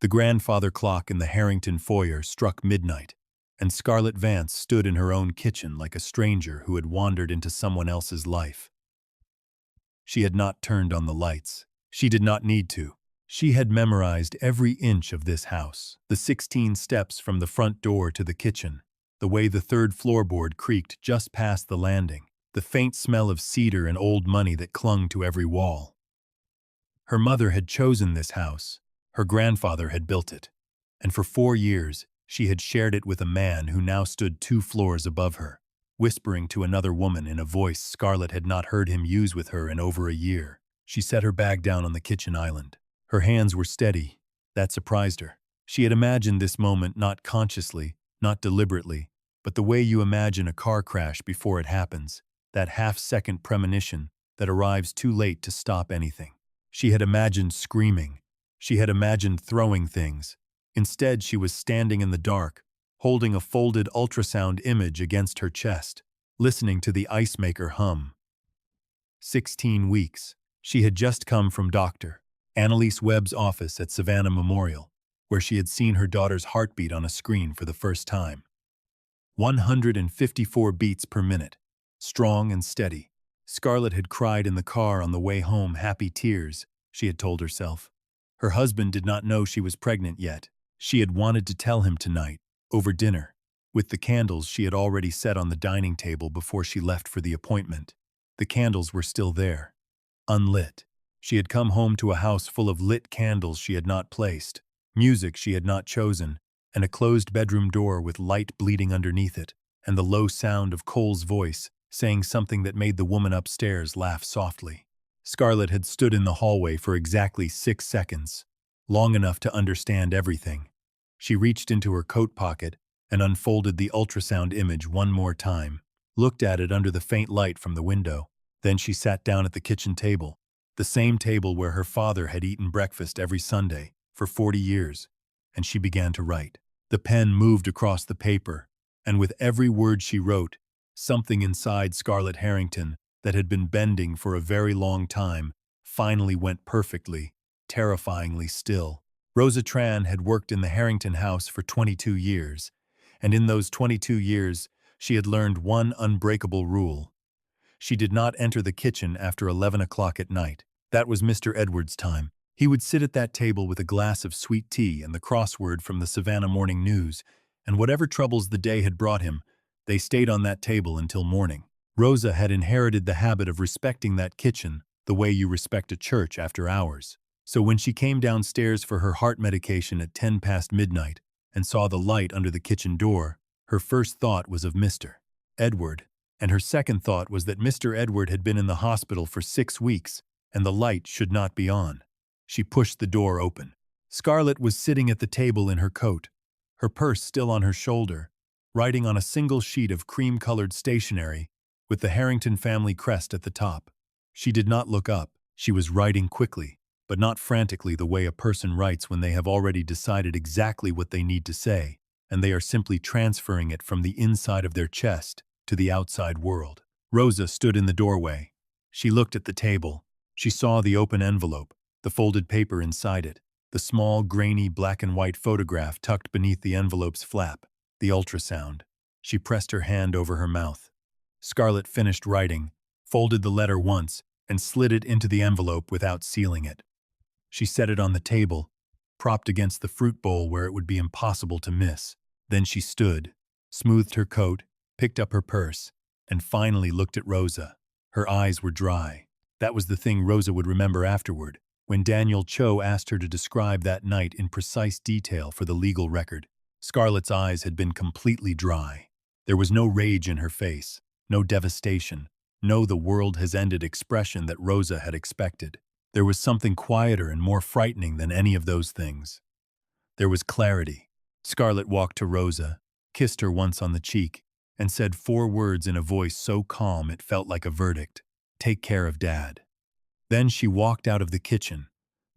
The grandfather clock in the Harrington foyer struck midnight, and Scarlett Vance stood in her own kitchen like a stranger who had wandered into someone else's life. She had not turned on the lights. She did not need to. She had memorized every inch of this house, the 16 steps from the front door to the kitchen, the way the third floorboard creaked just past the landing, the faint smell of cedar and old money that clung to every wall. Her mother had chosen this house. Her grandfather had built it. And for 4 years, she had shared it with a man who now stood 2 floors above her, whispering to another woman in a voice Scarlett had not heard him use with her in over a year. She set her bag down on the kitchen island. Her hands were steady. That surprised her. She had imagined this moment not consciously, not deliberately, but the way you imagine a car crash before it happens, that half-second premonition that arrives too late to stop anything. She had imagined screaming. She had imagined throwing things. Instead, she was standing in the dark, holding a folded ultrasound image against her chest, listening to the ice maker hum. 16 weeks. She had just come from Dr. Annalise Webb's office at Savannah Memorial, where she had seen her daughter's heartbeat on a screen for the first time. 154 beats per minute, strong and steady. Scarlett had cried in the car on the way home, happy tears, she had told herself. Her husband did not know she was pregnant yet. She had wanted to tell him tonight, over dinner, with the candles she had already set on the dining table before she left for the appointment. The candles were still there, unlit. She had come home to a house full of lit candles she had not placed, music she had not chosen, and a closed bedroom door with light bleeding underneath it, and the low sound of Cole's voice saying something that made the woman upstairs laugh softly. Scarlett had stood in the hallway for exactly 6 seconds, long enough to understand everything. She reached into her coat pocket and unfolded the ultrasound image one more time, looked at it under the faint light from the window. Then she sat down at the kitchen table, the same table where her father had eaten breakfast every Sunday for 40 years, and she began to write. The pen moved across the paper, and with every word she wrote, something inside Scarlett Harrington that had been bending for a very long time finally went perfectly, terrifyingly still. Rosa Tran had worked in the Harrington house for 22 years, and in those 22 years, she had learned one unbreakable rule. She did not enter the kitchen after 11 o'clock at night. That was Mr. Edwards' time. He would sit at that table with a glass of sweet tea and the crossword from the Savannah Morning News, and whatever troubles the day had brought him, they stayed on that table until morning. Rosa had inherited the habit of respecting that kitchen the way you respect a church after hours. So when she came downstairs for her heart medication at 10 past midnight and saw the light under the kitchen door, her first thought was of Mr. Edward, and her second thought was that Mr. Edward had been in the hospital for 6 weeks and the light should not be on. She pushed the door open. Scarlett was sitting at the table in her coat, her purse still on her shoulder, writing on a single sheet of cream-colored stationery with the Harrington family crest at the top. She did not look up. She was writing quickly, but not frantically the way a person writes when they have already decided exactly what they need to say, and they are simply transferring it from the inside of their chest to the outside world. Rosa stood in the doorway. She looked at the table. She saw the open envelope, the folded paper inside it, the small, grainy black-and-white photograph tucked beneath the envelope's flap, the ultrasound. She pressed her hand over her mouth. Scarlett finished writing, folded the letter once, and slid it into the envelope without sealing it. She set it on the table, propped against the fruit bowl where it would be impossible to miss. Then she stood, smoothed her coat, picked up her purse, and finally looked at Rosa. Her eyes were dry. That was the thing Rosa would remember afterward, when Daniel Cho asked her to describe that night in precise detail for the legal record. Scarlett's eyes had been completely dry. There was no rage in her face, no devastation, no "the world has ended" expression that Rosa had expected. There was something quieter and more frightening than any of those things. There was clarity. Scarlett walked to Rosa, kissed her once on the cheek, and said 4 words in a voice so calm it felt like a verdict. "Take care of Dad." Then she walked out of the kitchen,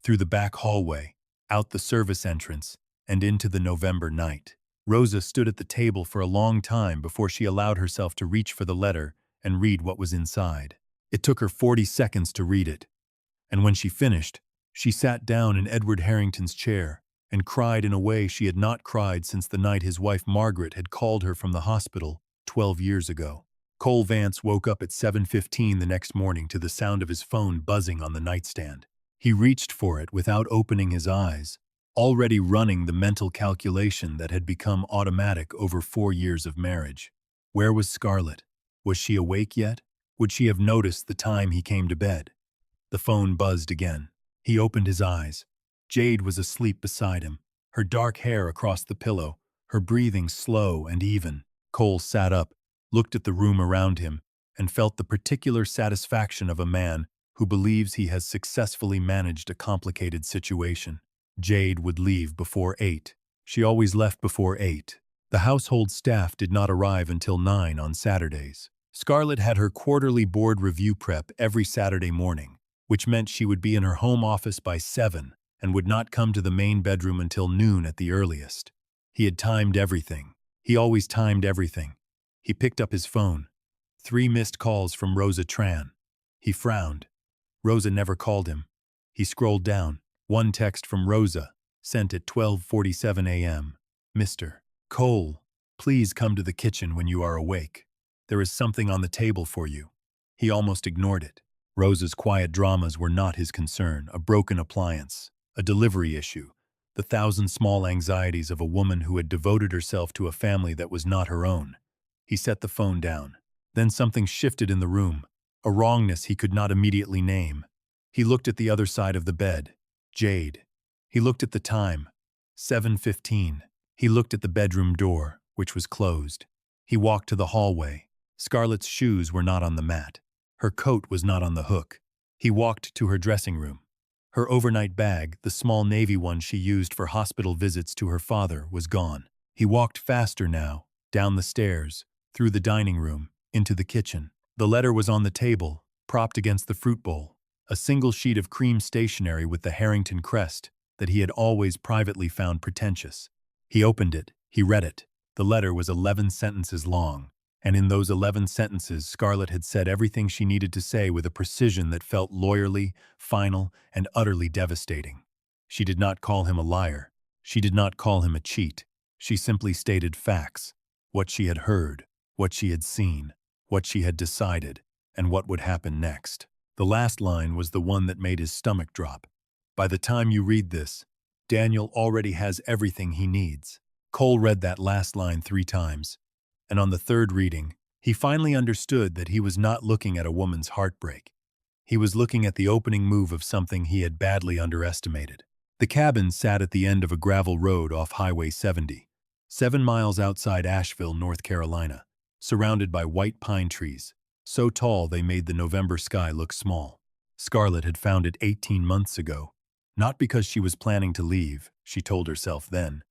through the back hallway, out the service entrance, and into the November night. Rosa stood at the table for a long time before she allowed herself to reach for the letter and read what was inside. It took her 40 seconds to read it, and when she finished, she sat down in Edward Harrington's chair, and cried in a way she had not cried since the night his wife Margaret had called her from the hospital 12 years ago. Cole Vance woke up at 7:15 the next morning to the sound of his phone buzzing on the nightstand. He reached for it without opening his eyes, already running the mental calculation that had become automatic over 4 years of marriage. Where was Scarlett? Was she awake yet? Would she have noticed the time he came to bed? The phone buzzed again. He opened his eyes. Jade was asleep beside him, her dark hair across the pillow, her breathing slow and even. Cole sat up, looked at the room around him, and felt the particular satisfaction of a man who believes he has successfully managed a complicated situation. Jade would leave before 8. She always left before 8. The household staff did not arrive until 9 on Saturdays. Scarlett had her quarterly board review prep every Saturday morning, which meant she would be in her home office by 7 and would not come to the main bedroom until noon at the earliest. He had timed everything. He always timed everything. He picked up his phone. 3 missed calls from Rosa Tran. He frowned. Rosa never called him. He scrolled down. 1 text from Rosa, sent at 12:47 a.m. Mr. Cole, please come to the kitchen when you are awake. There is something on the table for you. He almost ignored it. Rosa's quiet dramas were not his concern. A broken appliance, a delivery issue, the 1,000 small anxieties of a woman who had devoted herself to a family that was not her own. He set the phone down. Then something shifted in the room, a wrongness he could not immediately name. He looked at the other side of the bed. Jade. He looked at the time. 7:15. He looked at the bedroom door, which was closed. He walked to the hallway. Scarlett's shoes were not on the mat. Her coat was not on the hook. He walked to her dressing room. Her overnight bag, the small navy one she used for hospital visits to her father, was gone. He walked faster now, down the stairs, through the dining room, into the kitchen. The letter was on the table, propped against the fruit bowl, a single sheet of cream stationery with the Harrington crest that he had always privately found pretentious. He opened it. He read it. The letter was 11 sentences long, and in those 11 sentences Scarlett had said everything she needed to say with a precision that felt lawyerly, final, and utterly devastating. She did not call him a liar. She did not call him a cheat. She simply stated facts, what she had heard, what she had seen, what she had decided, and what would happen next. The last line was the one that made his stomach drop. By the time you read this, Daniel already has everything he needs. Cole read that last line 3 times, and on the 3rd reading, he finally understood that he was not looking at a woman's heartbreak. He was looking at the opening move of something he had badly underestimated. The cabin sat at the end of a gravel road off Highway 70, 7 miles outside Asheville, North Carolina, surrounded by white pine trees, so tall they made the November sky look small. Scarlett had found it 18 months ago, not because she was planning to leave, she told herself then,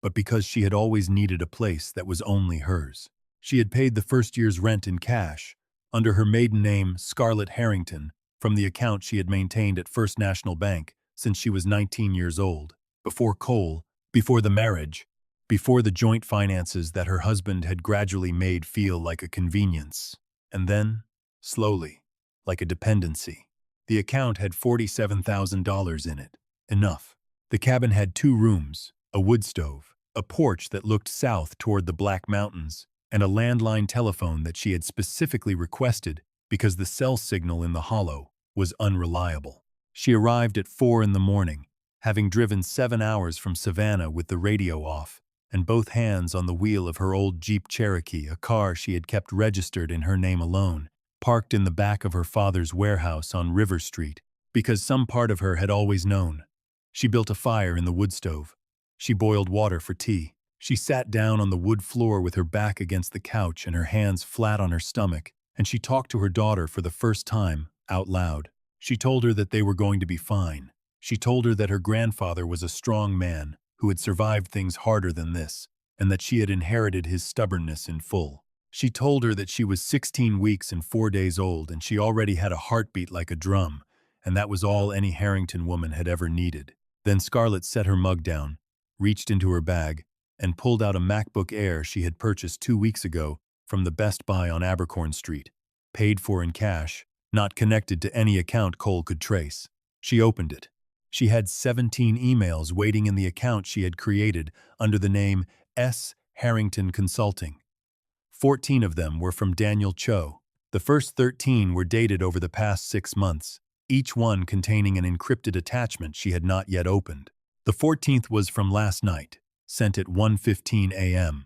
but because she had always needed a place that was only hers. She had paid the first year's rent in cash, under her maiden name, Scarlett Harrington, from the account she had maintained at First National Bank since she was 19 years old, before Cole, before the marriage, before the joint finances that her husband had gradually made feel like a convenience. And then, slowly, like a dependency. The account had $47,000 in it. Enough. The cabin had 2 rooms, a wood stove, a porch that looked south toward the Black Mountains, and a landline telephone that she had specifically requested because the cell signal in the hollow was unreliable. She arrived at 4 in the morning, having driven 7 hours from Savannah with the radio off, and both hands on the wheel of her old Jeep Cherokee, a car she had kept registered in her name alone, parked in the back of her father's warehouse on River Street, because some part of her had always known. She built a fire in the wood stove. She boiled water for tea. She sat down on the wood floor with her back against the couch and her hands flat on her stomach, and she talked to her daughter for the first time, out loud. She told her that they were going to be fine. She told her that her grandfather was a strong man who had survived things harder than this, and that she had inherited his stubbornness in full. She told her that she was 16 weeks and 4 days old and she already had a heartbeat like a drum, and that was all any Harrington woman had ever needed. Then Scarlett set her mug down, reached into her bag, and pulled out a MacBook Air she had purchased 2 weeks ago from the Best Buy on Abercorn Street, paid for in cash, not connected to any account Cole could trace. She opened it. She had 17 emails waiting in the account she had created under the name S. Harrington Consulting. 14 of them were from Daniel Cho. The first 13 were dated over the past 6 months, each one containing an encrypted attachment she had not yet opened. The 14th was from last night, sent at 1:15 a.m.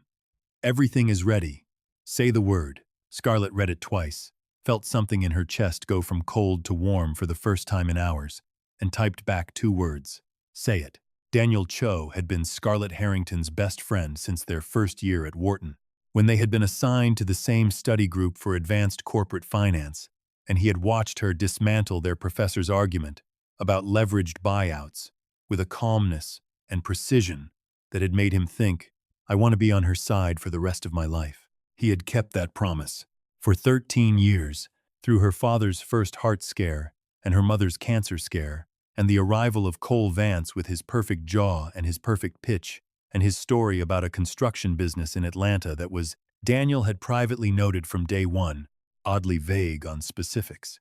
Everything is ready. Say the word. Scarlett read it twice, felt something in her chest go from cold to warm for the first time in hours, and typed back 2 words. Say it. Daniel Cho had been Scarlett Harrington's best friend since their first year at Wharton, when they had been assigned to the same study group for advanced corporate finance, and he had watched her dismantle their professor's argument about leveraged buyouts with a calmness and precision that had made him think, I want to be on her side for the rest of my life. He had kept that promise. For 13 years, through her father's first heart scare and her mother's cancer scare, and the arrival of Cole Vance with his perfect jaw and his perfect pitch, and his story about a construction business in Atlanta that was, Daniel had privately noted from day one, oddly vague on specifics.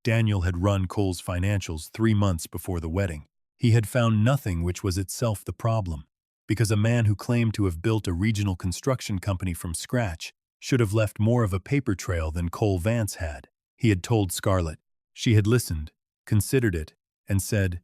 Daniel had run Cole's financials 3 months before the wedding. He had found nothing which was itself the problem, because a man who claimed to have built a regional construction company from scratch should have left more of a paper trail than Cole Vance had. He had told Scarlett. She had listened, considered it, and said,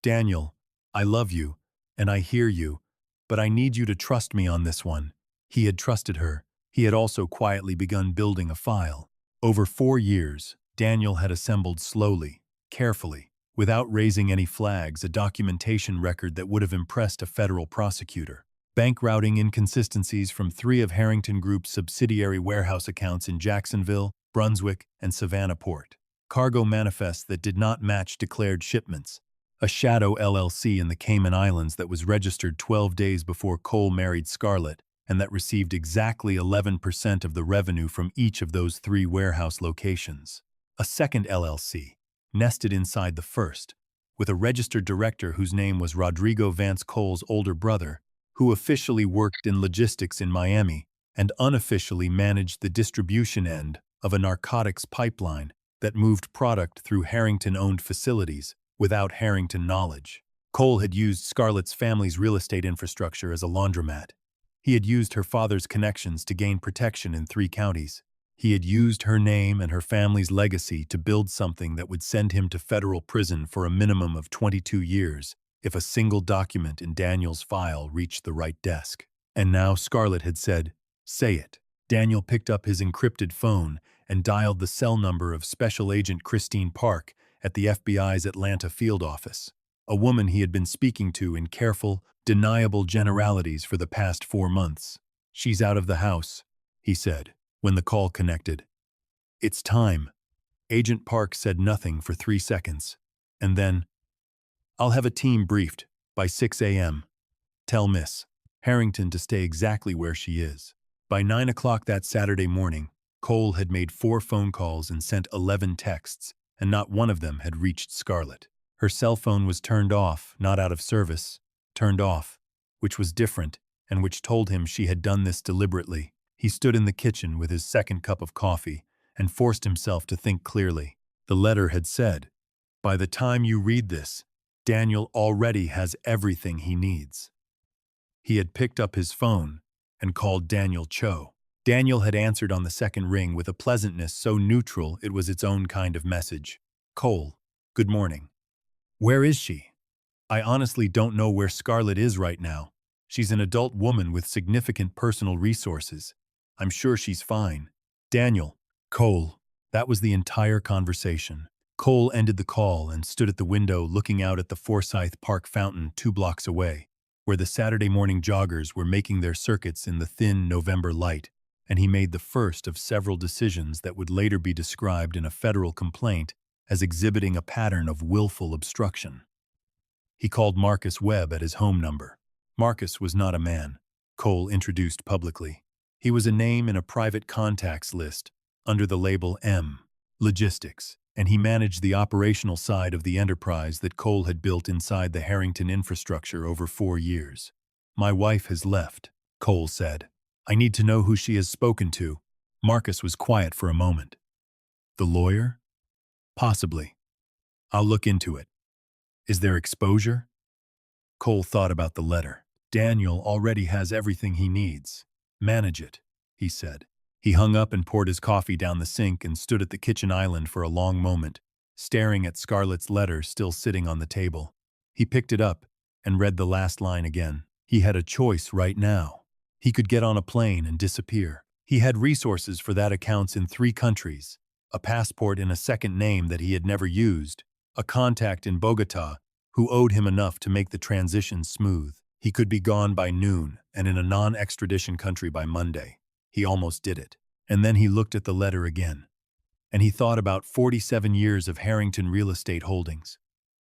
Daniel, I love you, and I hear you, but I need you to trust me on this one. He had trusted her. He had also quietly begun building a file. Over 4 years, Daniel had assembled slowly, carefully, without raising any flags, a documentation record that would have impressed a federal prosecutor. Bank routing inconsistencies from 3 of Harrington Group's subsidiary warehouse accounts in Jacksonville, Brunswick, and Savannah Port. Cargo manifests that did not match declared shipments. A shadow LLC in the Cayman Islands that was registered 12 days before Cole married Scarlett, and that received exactly 11% of the revenue from each of those 3 warehouse locations. A second LLC, nested inside the first, with a registered director whose name was Rodrigo Vance Cole's older brother, who officially worked in logistics in Miami and unofficially managed the distribution end of a narcotics pipeline that moved product through Harrington-owned facilities without Harrington knowledge. Cole had used Scarlett's family's real estate infrastructure as a laundromat. He had used her father's connections to gain protection in 3 counties. He had used her name and her family's legacy to build something that would send him to federal prison for a minimum of 22 years if a single document in Daniel's file reached the right desk. And now Scarlett had said, say it. Daniel picked up his encrypted phone and dialed the cell number of Special Agent Christine Park at the FBI's Atlanta field office, a woman he had been speaking to in careful, deniable generalities for the past 4 months. She's out of the house, he said, when the call connected. It's time. Agent Park said nothing for 3 seconds, and then, I'll have a team briefed by 6 a.m. Tell Miss Harrington to stay exactly where she is. By 9 o'clock that Saturday morning, Cole had made 4 phone calls and sent 11 texts, and not one of them had reached Scarlett. Her cell phone was turned off, not out of service, turned off, which was different and which told him she had done this deliberately. He stood in the kitchen with his second cup of coffee and forced himself to think clearly. The letter had said, by the time you read this, Daniel already has everything he needs. He had picked up his phone and called Daniel Cho. Daniel had answered on the second ring with a pleasantness so neutral it was its own kind of message. Cole, good morning. Where is she? I honestly don't know where Scarlett is right now. She's an adult woman with significant personal resources. I'm sure she's fine. Daniel, Cole, that was the entire conversation. Cole ended the call and stood at the window looking out at the Forsyth Park fountain 2 blocks away, where the Saturday morning joggers were making their circuits in the thin November light, and he made the first of several decisions that would later be described in a federal complaint as exhibiting a pattern of willful obstruction. He called Marcus Webb at his home number. Marcus was not a man, Cole introduced publicly. He was a name in a private contacts list under the label M, Logistics, and he managed the operational side of the enterprise that Cole had built inside the Harrington infrastructure over 4 years. My wife has left, Cole said. I need to know who she has spoken to. Marcus was quiet for a moment. The lawyer? Possibly. I'll look into it. Is there exposure? Cole thought about the letter. Daniel already has everything he needs. Manage it, he said. He hung up and poured his coffee down the sink and stood at the kitchen island for a long moment, staring at Scarlett's letter still sitting on the table. He picked it up and read the last line again. He had a choice right now. He could get on a plane and disappear. He had resources for that accounts in 3 countries, a passport in a second name that he had never used, a contact in Bogota who owed him enough to make the transition smooth. He could be gone by noon and in a non-extradition country by Monday. He almost did it. And then he looked at the letter again. And he thought about 47 years of Harrington real estate holdings,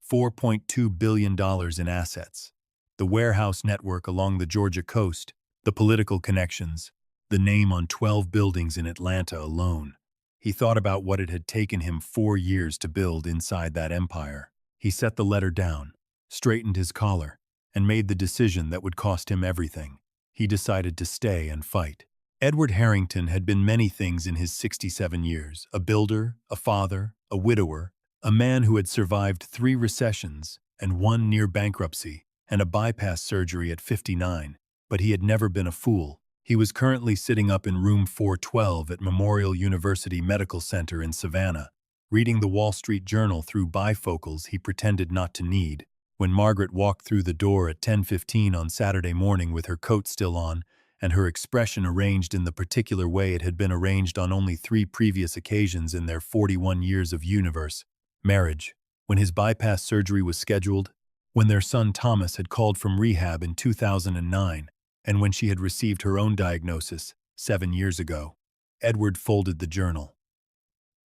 $4.2 billion in assets, the warehouse network along the Georgia coast, the political connections, the name on 12 buildings in Atlanta alone. He thought about what it had taken him 4 years to build inside that empire. He set the letter down, straightened his collar, and made the decision that would cost him everything. He decided to stay and fight. Edward Harrington had been many things in his 67 years: a builder, a father, a widower, a man who had survived 3 recessions and 1 near bankruptcy and a bypass surgery at 59, but he had never been a fool. He was currently sitting up in room 412 at Memorial University Medical Center in Savannah, reading the Wall Street Journal through bifocals he pretended not to need, when Margaret walked through the door at 10:15 on Saturday morning with her coat still on and her expression arranged in the particular way it had been arranged on only 3 previous occasions in their 41 years of universe: marriage, when his bypass surgery was scheduled, when their son Thomas had called from rehab in 2009, and when she had received her own diagnosis 7 years ago. Edward folded the journal.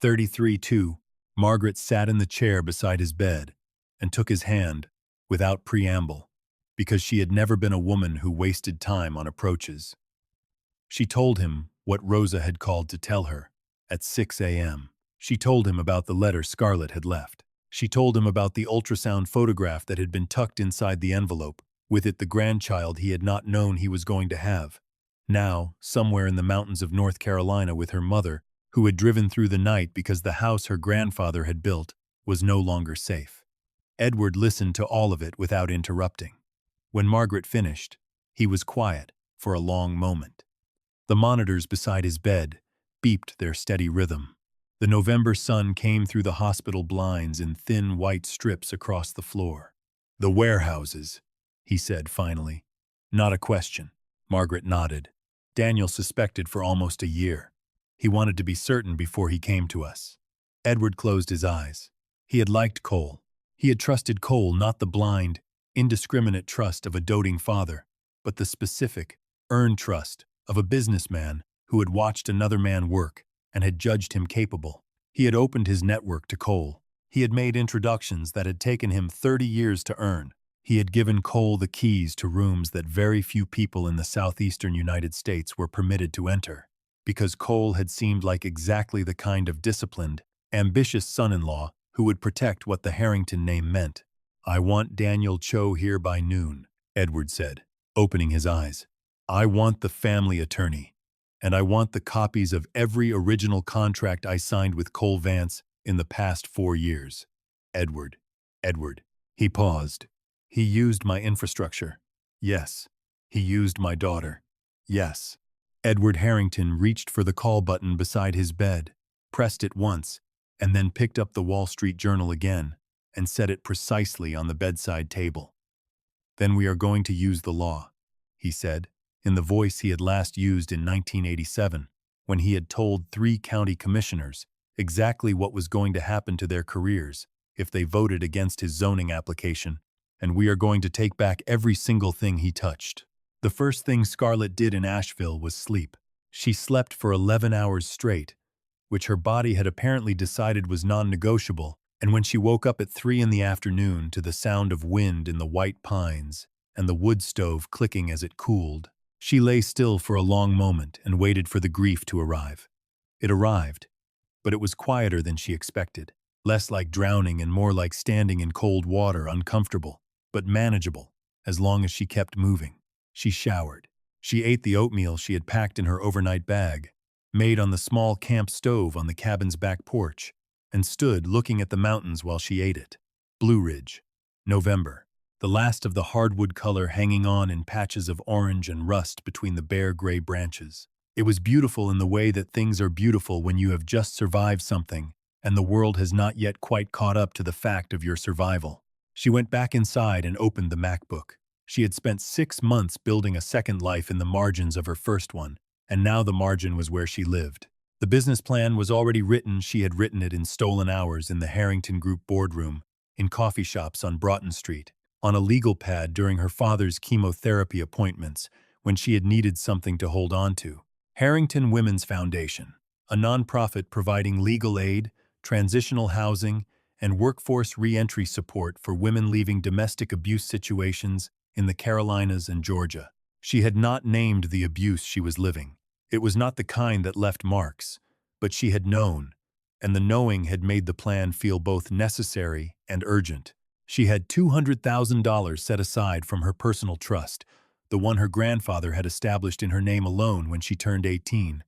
33-2. Margaret sat in the chair beside his bed and took his hand, without preamble, because she had never been a woman who wasted time on approaches. She told him what Rosa had called to tell her at 6 a.m. She told him about the letter Scarlett had left. She told him about the ultrasound photograph that had been tucked inside the envelope, with it the grandchild he had not known he was going to have, now somewhere in the mountains of North Carolina with her mother, who had driven through the night because the house her grandfather had built was no longer safe. Edward listened to all of it without interrupting. When Margaret finished, he was quiet for a long moment. The monitors beside his bed beeped their steady rhythm. The November sun came through the hospital blinds in thin white strips across the floor. "The warehouses," he said finally. "Not a question." Margaret nodded. "Daniel suspected for almost a year. He wanted to be certain before he came to us." Edward closed his eyes. He had liked Cole. He had trusted Cole, not the blind, indiscriminate trust of a doting father, but the specific, earned trust of a businessman who had watched another man work and had judged him capable. He had opened his network to Cole. He had made introductions that had taken him 30 years to earn. He had given Cole the keys to rooms that very few people in the southeastern United States were permitted to enter, because Cole had seemed like exactly the kind of disciplined, ambitious son-in-law who would protect what the Harrington name meant. "I want Daniel Cho here by noon," Edward said, opening his eyes. "I want the family attorney, and I want the copies of every original contract I signed with Cole Vance in the past 4 years. Edward." He paused. "He used my infrastructure." "Yes." "He used my daughter." "Yes." Edward Harrington reached for the call button beside his bed, pressed it once, and then picked up the Wall Street Journal again and set it precisely on the bedside table. "Then we are going to use the law," he said, in the voice he had last used in 1987, when he had told 3 county commissioners exactly what was going to happen to their careers if they voted against his zoning application, "and we are going to take back every single thing he touched." The first thing Scarlett did in Asheville was sleep. She slept for 11 hours straight, which her body had apparently decided was non-negotiable, and when she woke up at 3 in the afternoon to the sound of wind in the white pines and the wood stove clicking as it cooled, she lay still for a long moment and waited for the grief to arrive. It arrived, but it was quieter than she expected, less like drowning and more like standing in cold water, uncomfortable, but manageable, as long as she kept moving. She showered. She ate the oatmeal she had packed in her overnight bag, made on the small camp stove on the cabin's back porch, and stood looking at the mountains while she ate it. Blue Ridge, November. The last of the hardwood color hanging on in patches of orange and rust between the bare gray branches. It was beautiful in the way that things are beautiful when you have just survived something, and the world has not yet quite caught up to the fact of your survival. She went back inside and opened the MacBook. She had spent 6 months building a second life in the margins of her first one, and now the margin was where she lived. The business plan was already written. She had written it in stolen hours in the Harrington Group boardroom, in coffee shops on Broughton Street, on a legal pad during her father's chemotherapy appointments when she had needed something to hold on to. Harrington Women's Foundation, a nonprofit providing legal aid, transitional housing, and workforce re-entry support for women leaving domestic abuse situations in the Carolinas and Georgia. She had not named the abuse she was living. It was not the kind that left marks, but she had known, and the knowing had made the plan feel both necessary and urgent. She had $200,000 set aside from her personal trust, the one her grandfather had established in her name alone when she turned 18,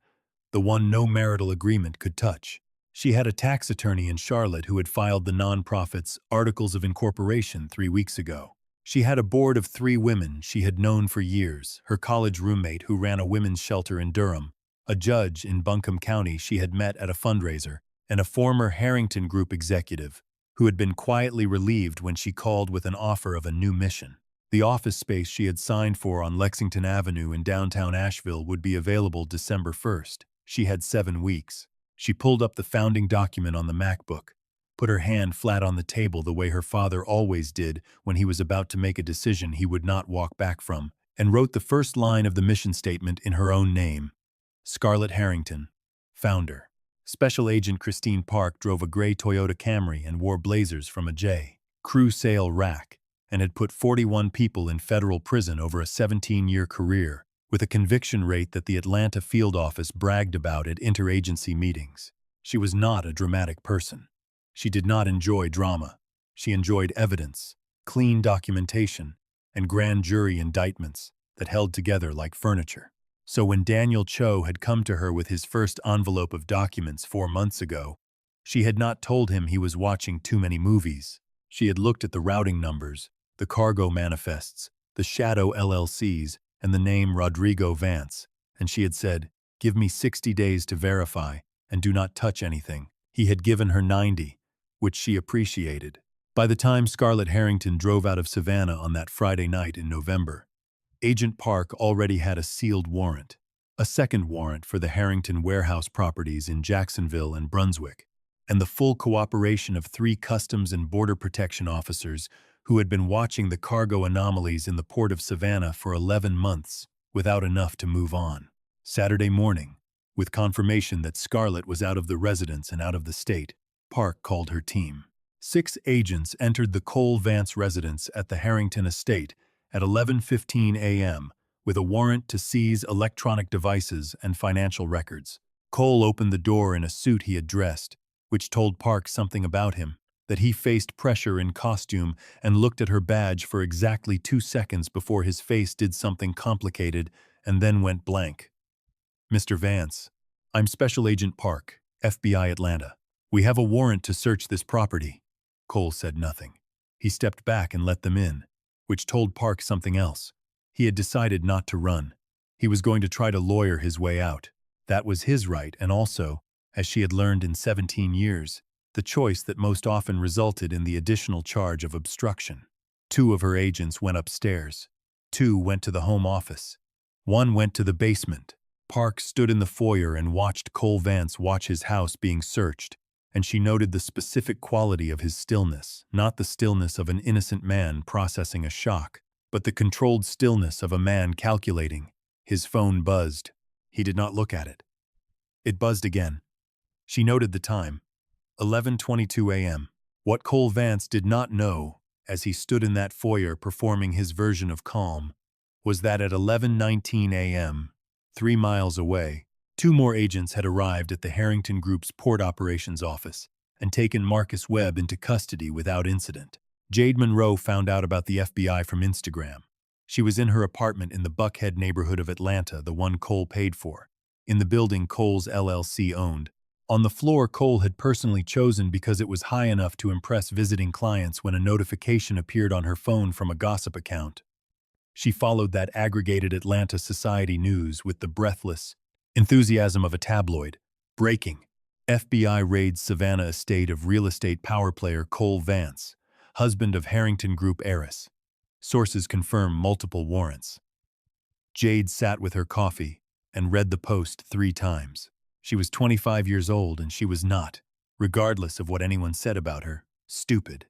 the one no marital agreement could touch. She had a tax attorney in Charlotte who had filed the nonprofit's Articles of Incorporation 3 weeks ago. She had a board of 3 women she had known for years, her college roommate who ran a women's shelter in Durham, a judge in Buncombe County she had met at a fundraiser, and a former Harrington Group executive who had been quietly relieved when she called with an offer of a new mission. The office space she had signed for on Lexington Avenue in downtown Asheville would be available December 1st. She had 7 weeks. She pulled up the founding document on the MacBook, put her hand flat on the table the way her father always did when he was about to make a decision he would not walk back from, and wrote the first line of the mission statement in her own name. Scarlett Harrington, founder. Special Agent Christine Park drove a gray Toyota Camry and wore blazers from a J. Crew sale rack, and had put 41 people in federal prison over a 17-year career, with a conviction rate that the Atlanta field office bragged about at interagency meetings. She was not a dramatic person. She did not enjoy drama. She enjoyed evidence, clean documentation, and grand jury indictments that held together like furniture. So when Daniel Cho had come to her with his first envelope of documents 4 months ago, she had not told him he was watching too many movies. She had looked at the routing numbers, the cargo manifests, the shadow LLCs, and the name Rodrigo Vance, and she had said, "Give me 60 days to verify, and do not touch anything." He had given her 90, which she appreciated. By the time Scarlett Harrington drove out of Savannah on that Friday night in November, Agent Park already had a sealed warrant, a second warrant for the Harrington warehouse properties in Jacksonville and Brunswick, and the full cooperation of 3 Customs and Border Protection officers who had been watching the cargo anomalies in the port of Savannah for 11 months without enough to move on. Saturday morning, with confirmation that Scarlett was out of the residence and out of the state, Park called her team. 6 agents entered the Cole Vance residence at the Harrington estate at 11:15 a.m. with a warrant to seize electronic devices and financial records. Cole opened the door in a suit he had dressed, which told Park something about him, that he faced pressure in costume and looked at her badge for exactly 2 seconds before his face did something complicated and then went blank. "Mr. Vance, I'm Special Agent Park, FBI Atlanta. We have a warrant to search this property." Cole said nothing. He stepped back and let them in, which told Park something else. He had decided not to run. He was going to try to lawyer his way out. That was his right, and also, as she had learned in 17 years, the choice that most often resulted in the additional charge of obstruction. 2 of her agents went upstairs. 2 went to the home office. 1 went to the basement. Park stood in the foyer and watched Cole Vance watch his house being searched, and she noted the specific quality of his stillness, not the stillness of an innocent man processing a shock, but the controlled stillness of a man calculating. His phone buzzed. He did not look at it. It buzzed again. She noted the time. 11:22 a.m. What Cole Vance did not know, as he stood in that foyer performing his version of calm, was that at 11:19 a.m., 3 miles away, 2 more agents had arrived at the Harrington Group's port operations office and taken Marcus Webb into custody without incident. Jade Monroe found out about the FBI from Instagram. She was in her apartment in the Buckhead neighborhood of Atlanta, the one Cole paid for, in the building Cole's LLC owned, On the floor Cole had personally chosen because it was high enough to impress visiting clients when a notification appeared on her phone from a gossip account. She followed that aggregated Atlanta society news with the breathless enthusiasm of a tabloid. Breaking. FBI raids Savannah estate of real estate power player Cole Vance, husband of Harrington Group heiress. Sources confirm multiple warrants. Jade sat with her coffee and read the post 3 times. She was 25 years old and she was not, regardless of what anyone said about her, stupid.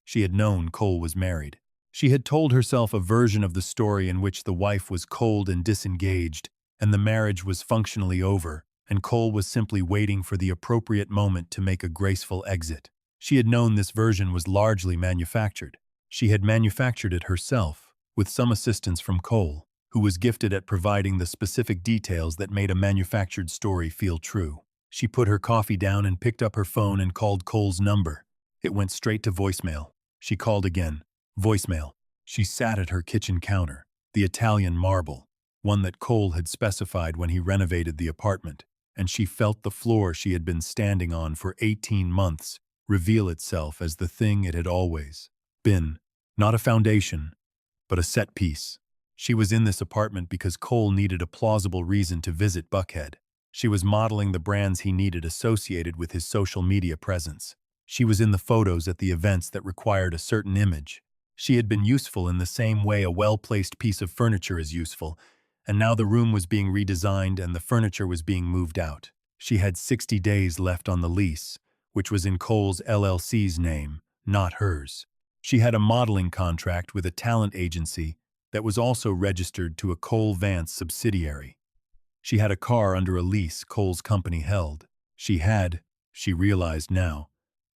She had known Cole was married. She had told herself a version of the story in which the wife was cold and disengaged, and the marriage was functionally over, and Cole was simply waiting for the appropriate moment to make a graceful exit. She had known this version was largely manufactured. She had manufactured it herself, with some assistance from Cole, who was gifted at providing the specific details that made a manufactured story feel true. She put her coffee down and picked up her phone and called Cole's number. It went straight to voicemail. She called again. Voicemail. She sat at her kitchen counter, the Italian marble, one that Cole had specified when he renovated the apartment, and she felt the floor she had been standing on for 18 months reveal itself as the thing it had always been. Not a foundation, but a set piece. She was in this apartment because Cole needed a plausible reason to visit Buckhead. She was modeling the brands he needed associated with his social media presence. She was in the photos at the events that required a certain image. She had been useful in the same way a well-placed piece of furniture is useful, and now the room was being redesigned and the furniture was being moved out. She had 60 days left on the lease, which was in Cole's LLC's name, not hers. She had a modeling contract with a talent agency that was also registered to a Cole Vance subsidiary. She had a car under a lease Cole's company held. She had, she realized now,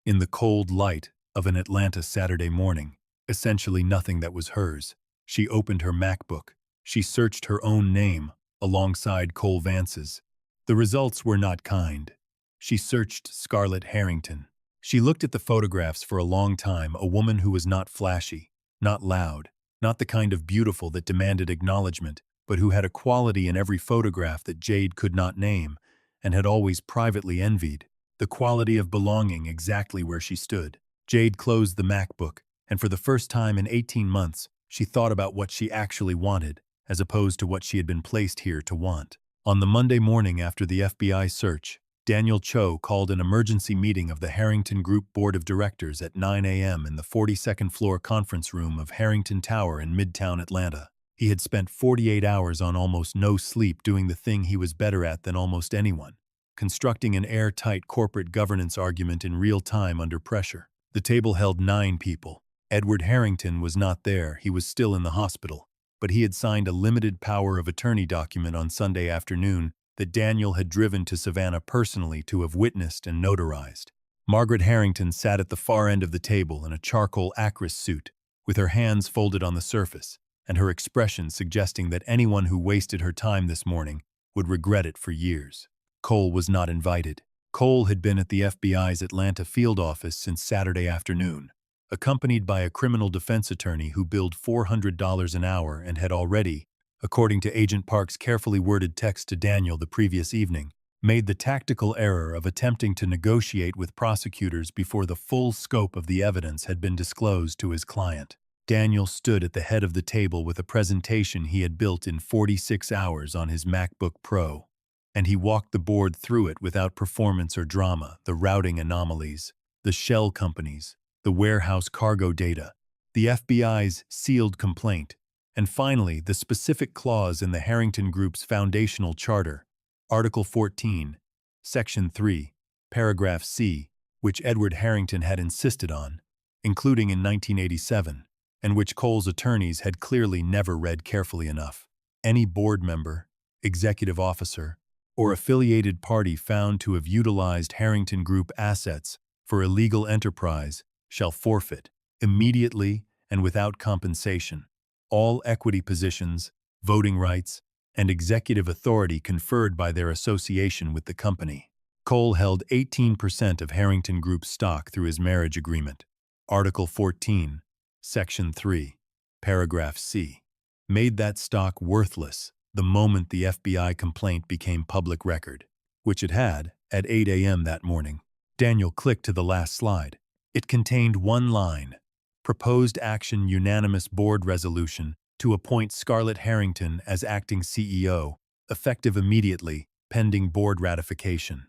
in the cold light of an Atlanta Saturday morning, essentially nothing that was hers. She opened her MacBook. She searched her own name alongside Cole Vance's. The results were not kind. She searched Scarlett Harrington. She looked at the photographs for a long time, a woman who was not flashy, not loud, not the kind of beautiful that demanded acknowledgement, but who had a quality in every photograph that Jade could not name and had always privately envied. The quality of belonging exactly where she stood. Jade closed the MacBook, and for the first time in 18 months, she thought about what she actually wanted, as opposed to what she had been placed here to want. On the Monday morning after the FBI search, Daniel Cho called an emergency meeting of the Harrington Group Board of Directors at 9 a.m. in the 42nd floor conference room of Harrington Tower in Midtown Atlanta. He had spent 48 hours on almost no sleep doing the thing he was better at than almost anyone, constructing an airtight corporate governance argument in real time under pressure. The table held 9 people. Edward Harrington was not there, he was still in the hospital, but he had signed a limited power of attorney document on Sunday afternoon that Daniel had driven to Savannah personally to have witnessed and notarized. Margaret Harrington sat at the far end of the table in a charcoal actress suit, with her hands folded on the surface, and her expression suggesting that anyone who wasted her time this morning would regret it for years. Cole was not invited. Cole had been at the FBI's Atlanta field office since Saturday afternoon, accompanied by a criminal defense attorney who billed $400 an hour and had already, according to Agent Park's carefully worded text to Daniel the previous evening, made the tactical error of attempting to negotiate with prosecutors before the full scope of the evidence had been disclosed to his client. Daniel stood at the head of the table with a presentation he had built in 46 hours on his MacBook Pro, and he walked the board through it without performance or drama: the routing anomalies, the shell companies, the warehouse cargo data, the FBI's sealed complaint, and finally the specific clause in the Harrington Group's foundational charter, Article 14, Section 3, Paragraph C, which Edward Harrington had insisted on, including in 1987, and which Cole's attorneys had clearly never read carefully enough. Any board member, executive officer, or affiliated party found to have utilized Harrington Group assets for illegal enterprise shall forfeit, immediately and without compensation, all equity positions, voting rights, and executive authority conferred by their association with the company. Cole held 18% of Harrington Group stock through his marriage agreement. Article 14, Section 3, Paragraph C, made that stock worthless the moment the FBI complaint became public record. which it had, at 8 a.m. that morning. Daniel clicked to the last slide. It contained one line: proposed action unanimous board resolution to appoint Scarlett Harrington as acting CEO, effective immediately, pending board ratification.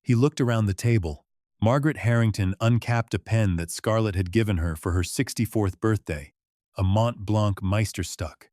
He looked around the table. Margaret Harrington uncapped a pen that Scarlett had given her for her 64th birthday, a Mont Blanc Meisterstück,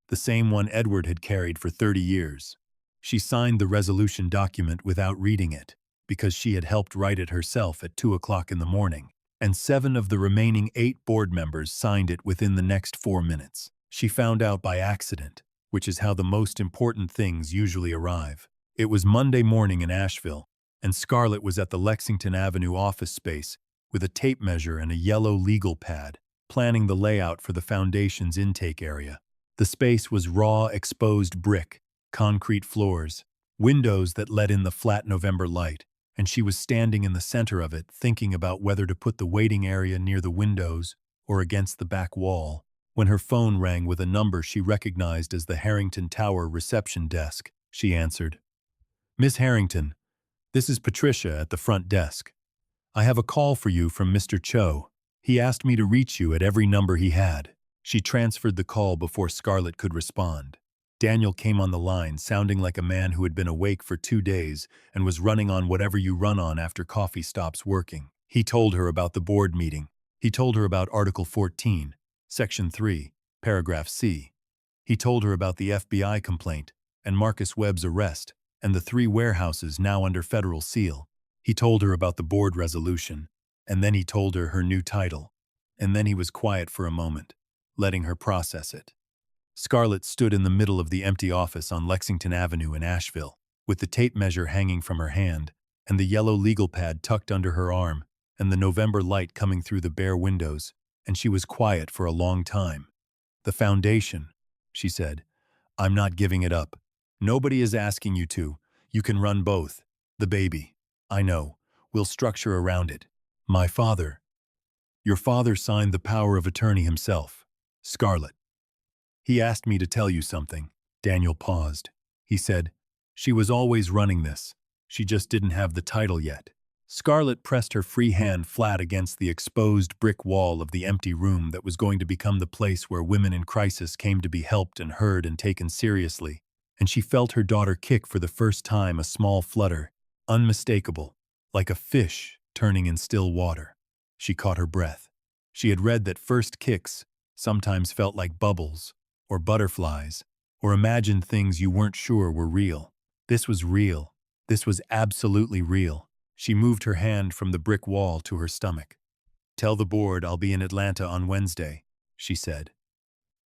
the same one Edward had carried for 30 years. She signed the resolution document without reading it, because she had helped write it herself at 2 o'clock in the morning, and 7 of the remaining 8 board members signed it within the next 4 minutes. She found out by accident, which is how the most important things usually arrive. It was Monday morning in Asheville, and Scarlett was at the Lexington Avenue office space with a tape measure and a yellow legal pad, planning the layout for the foundation's intake area. The space was raw, exposed brick, concrete floors, windows that let in the flat November light, and she was standing in the center of it, thinking about whether to put the waiting area near the windows or against the back wall, when her phone rang with a number she recognized as the Harrington Tower reception desk. She answered. "Miss Harrington, this is Patricia at the front desk. I have a call for you from Mr. Cho. He asked me to reach you at every number he had." She transferred the call before Scarlett could respond. Daniel came on the line, sounding like a man who had been awake for 2 days and was running on whatever you run on after coffee stops working. He told her about the board meeting. He told her about Article 14, Section 3, Paragraph C. He told her about the FBI complaint and Marcus Webb's arrest and the 3 warehouses now under federal seal. He told her about the board resolution, and then he told her new title. And then he was quiet for a moment, letting her process it. Scarlett stood in the middle of the empty office on Lexington Avenue in Asheville, with the tape measure hanging from her hand, and the yellow legal pad tucked under her arm, and the November light coming through the bare windows, and she was quiet for a long time. "The foundation," she said. "I'm not giving it up. Nobody is asking you to. You can run both. The baby. I know. We'll structure around it. My father." "Your father signed the power of attorney himself, Scarlett. He asked me to tell you something." Daniel paused. He said, "She was always running this. She just didn't have the title yet." Scarlett pressed her free hand flat against the exposed brick wall of the empty room that was going to become the place where women in crisis came to be helped and heard and taken seriously, and she felt her daughter kick for the first time, a small flutter, unmistakable, like a fish turning in still water. She caught her breath. She had read that first kicks sometimes felt like bubbles, or butterflies, or imagined things you weren't sure were real. This was real. This was absolutely real. She moved her hand from the brick wall to her stomach. "Tell the board I'll be in Atlanta on Wednesday," she said.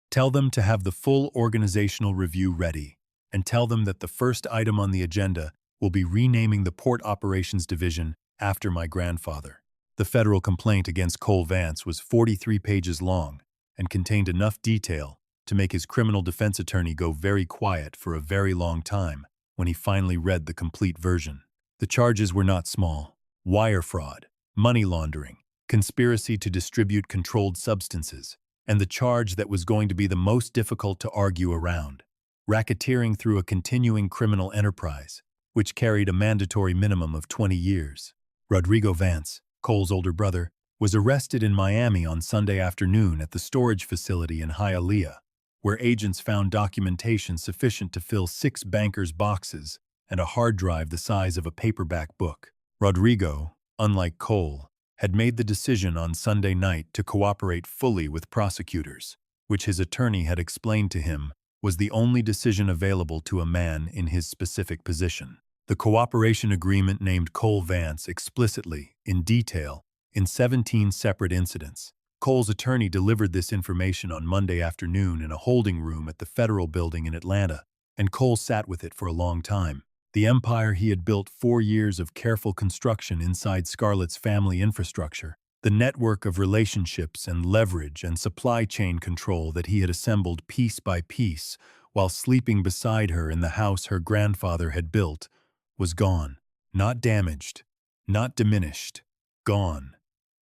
"Tell them to have the full organizational review ready, and tell them that the first item on the agenda will be renaming the Port Operations Division after my grandfather." The federal complaint against Cole Vance was 43 pages long and contained enough detail to make his criminal defense attorney go very quiet for a very long time when he finally read the complete version. The charges were not small: wire fraud, money laundering, conspiracy to distribute controlled substances, and the charge that was going to be the most difficult to argue around: racketeering through a continuing criminal enterprise, which carried a mandatory minimum of 20 years. Rodrigo Vance, Cole's older brother, was arrested in Miami on Sunday afternoon at the storage facility in Hialeah, where agents found documentation sufficient to fill 6 bankers' boxes and a hard drive the size of a paperback book. Rodrigo, unlike Cole, had made the decision on Sunday night to cooperate fully with prosecutors, which his attorney had explained to him was the only decision available to a man in his specific position. The cooperation agreement named Cole Vance explicitly, in detail, in 17 separate incidents. Cole's attorney delivered this information on Monday afternoon in a holding room at the Federal Building in Atlanta, and Cole sat with it for a long time. The empire he had built 4 years of careful construction inside Scarlett's family infrastructure, the network of relationships and leverage and supply chain control that he had assembled piece by piece while sleeping beside her in the house her grandfather had built, was gone. Not damaged, not diminished, gone.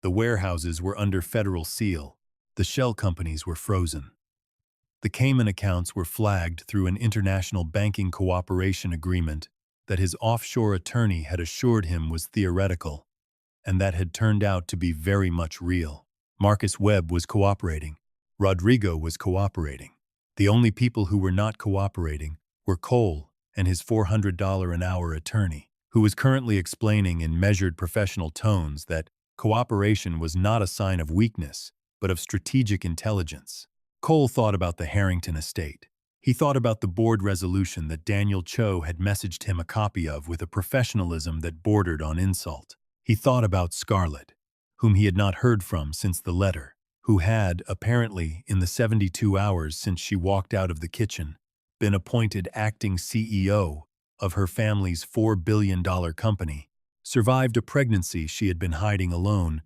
The warehouses were under federal seal. The shell companies were frozen. The Cayman accounts were flagged through an international banking cooperation agreement that his offshore attorney had assured him was theoretical, and that had turned out to be very much real. Marcus Webb was cooperating. Rodrigo was cooperating. The only people who were not cooperating were Cole and his $400 an hour attorney, who was currently explaining in measured professional tones that cooperation was not a sign of weakness, but of strategic intelligence. Cole thought about the Harrington estate. He thought about the board resolution that Daniel Cho had messaged him a copy of with a professionalism that bordered on insult. He thought about Scarlett, whom he had not heard from since the letter, who had, apparently, in the 72 hours since she walked out of the kitchen, been appointed acting CEO of her family's $4 billion company, survived a pregnancy she had been hiding alone,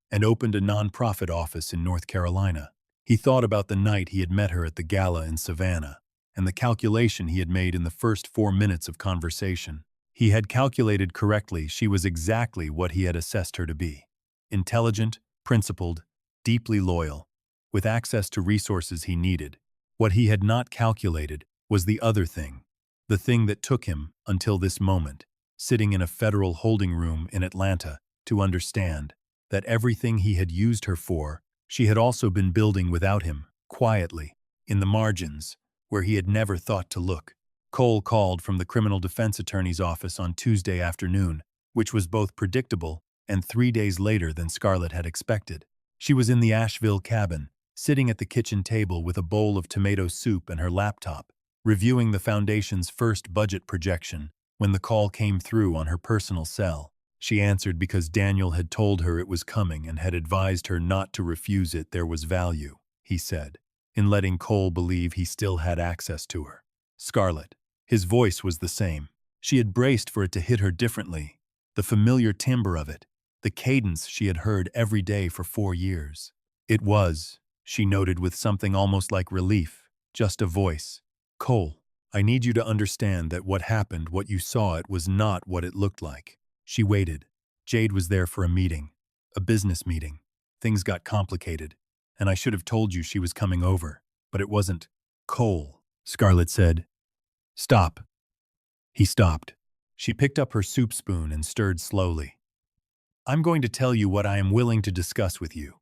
and opened a nonprofit office in North Carolina. He thought about the night he had met her at the gala in Savannah, and the calculation he had made in the first 4 minutes of conversation. He had calculated correctly she was exactly what he had assessed her to be. Intelligent, principled, deeply loyal, with access to resources he needed. What he had not calculated was the other thing, the thing that took him, until this moment, sitting in a federal holding room in Atlanta, to understand that everything he had used her for, she had also been building without him, quietly, in the margins, where he had never thought to look. Cole called from the criminal defense attorney's office on Tuesday afternoon, which was both predictable and 3 days later than Scarlett had expected. She was in the Asheville cabin, sitting at the kitchen table with a bowl of tomato soup and her laptop, reviewing the foundation's first budget projection when the call came through on her personal cell. She answered because Daniel had told her it was coming and had advised her not to refuse it. There was value, he said, in letting Cole believe he still had access to her. Scarlett. His voice was the same. She had braced for it to hit her differently, the familiar timbre of it, the cadence she had heard every day for 4 years. It was, she noted with something almost like relief, just a voice. Cole, I need you to understand that what happened, what you saw, it was not what it looked like. She waited. Jade was there for a meeting, a business meeting. Things got complicated, and I should have told you she was coming over, but it wasn't. Cole, Scarlett said. Stop. He stopped. She picked up her soup spoon and stirred slowly. I'm going to tell you what I am willing to discuss with you.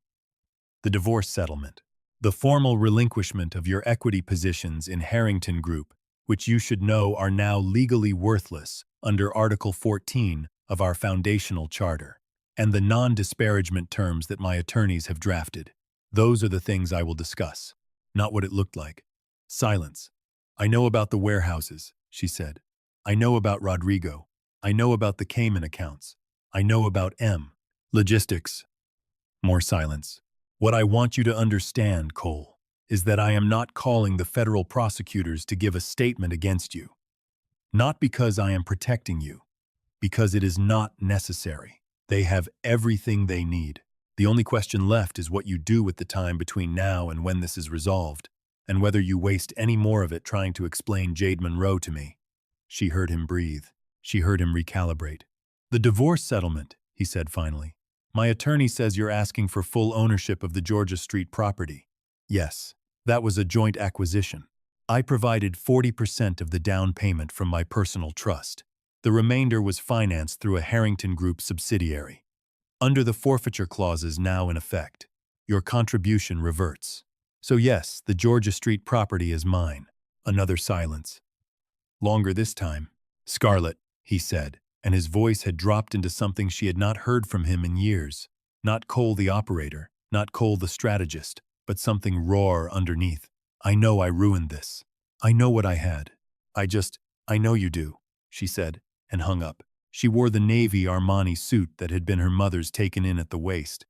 The divorce settlement. The formal relinquishment of your equity positions in Harrington Group, which you should know are now legally worthless under Article 14 of our foundational charter, and the non-disparagement terms that my attorneys have drafted. Those are the things I will discuss, not what it looked like. Silence. I know about the warehouses, she said. I know about Rodrigo. I know about the Cayman accounts. I know about M. Logistics. More silence. What I want you to understand, Cole, is that I am not calling the federal prosecutors to give a statement against you. Not because I am protecting you, because it is not necessary. They have everything they need. The only question left is what you do with the time between now and when this is resolved, and whether you waste any more of it trying to explain Jade Monroe to me. She heard him breathe. She heard him recalibrate. The divorce settlement, he said finally. My attorney says you're asking for full ownership of the Georgia Street property. Yes, that was a joint acquisition. I provided 40% of the down payment from my personal trust. The remainder was financed through a Harrington Group subsidiary. Under the forfeiture clauses now in effect, your contribution reverts. So yes, the Georgia Street property is mine. Another silence. Longer this time. Scarlett, he said, and his voice had dropped into something she had not heard from him in years. Not Cole the operator, not Cole the strategist, but something raw underneath. I know I ruined this. I know what I had. I know you do, she said, and hung up. She wore the navy Armani suit that had been her mother's, taken in at the waist,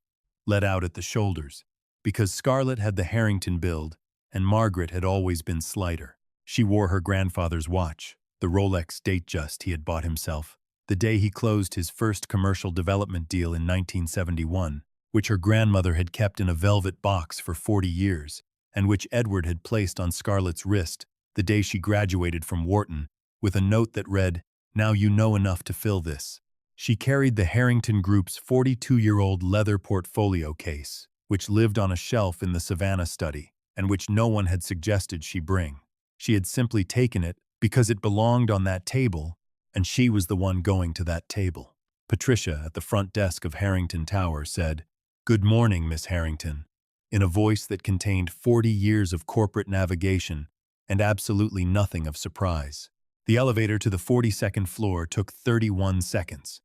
let out at the shoulders, because Scarlett had the Harrington build, and Margaret had always been slighter. She wore her grandfather's watch, the Rolex Datejust he had bought himself, the day he closed his first commercial development deal in 1971, which her grandmother had kept in a velvet box for 40 years, and which Edward had placed on Scarlett's wrist the day she graduated from Wharton, with a note that read, "Now you know enough to fill this." She carried the Harrington Group's 42-year-old leather portfolio case, which lived on a shelf in the Savannah study, and which no one had suggested she bring. She had simply taken it because it belonged on that table and she was the one going to that table. Patricia, at the front desk of Harrington Tower, said, "Good morning, Miss Harrington," in a voice that contained 40 years of corporate navigation and absolutely nothing of surprise. The elevator to the 42nd floor took 31 seconds.